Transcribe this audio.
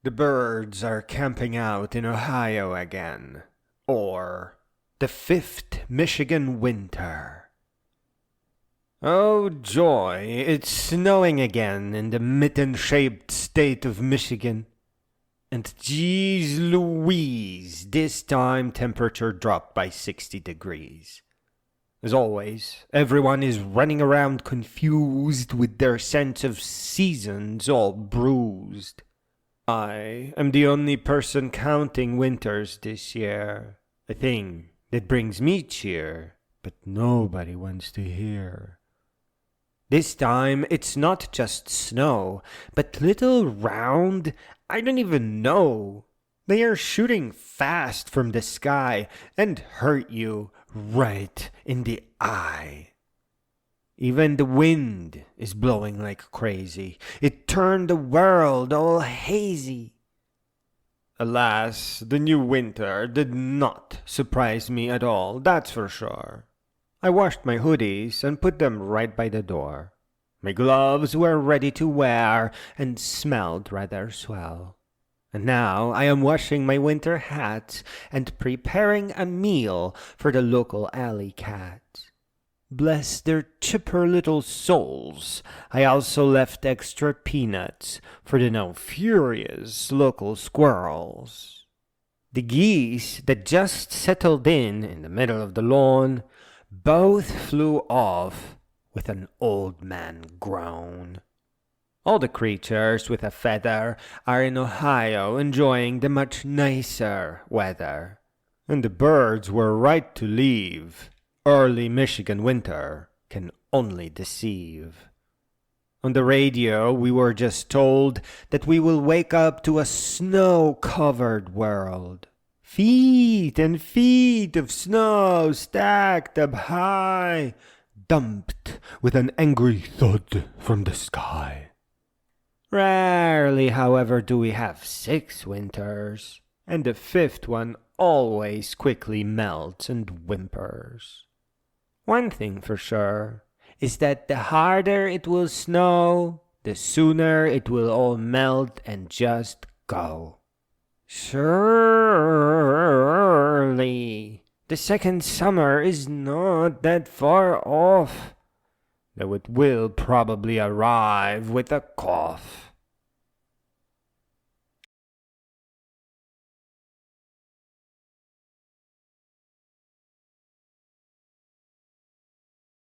The birds are camping out in Ohio again. Or the fifth Michigan winter. Oh joy, it's snowing again in the mitten-shaped state of Michigan. And geez Louise, this time temperature dropped by 60 degrees. As always, everyone is running around confused with their sense of seasons all bruised. I am the only person counting winters this year, a thing that brings me cheer, but nobody wants to hear. This time it's not just snow, but little round, I don't even know. They are shooting fast from the sky and hurt you right in the eye. Even the wind is blowing like crazy. It turned the world all hazy. Alas, the new winter did not surprise me at all, that's for sure. I washed my hoodies and put them right by the door. My gloves were ready to wear and smelled rather swell. And now I am washing my winter hat and preparing a meal for the local alley cats. Bless their chipper little souls, I also left extra peanuts for the now furious local squirrels. The geese that just settled in the middle of the lawn both flew off with an old man groan. All the creatures with a feather are in Ohio enjoying the much nicer weather. And the birds were right to leave. Early Michigan winter can only deceive. On the radio, we were just told that we will wake up to a snow-covered world. Feet and feet of snow stacked up high, dumped with an angry thud from the sky. Rarely, however, do we have 6 winters, and the 5th one always quickly melts and whimpers. One thing for sure is that the harder it will snow, the sooner it will all melt and just go. Surely, the second summer is not that far off, though it will probably arrive with a cough.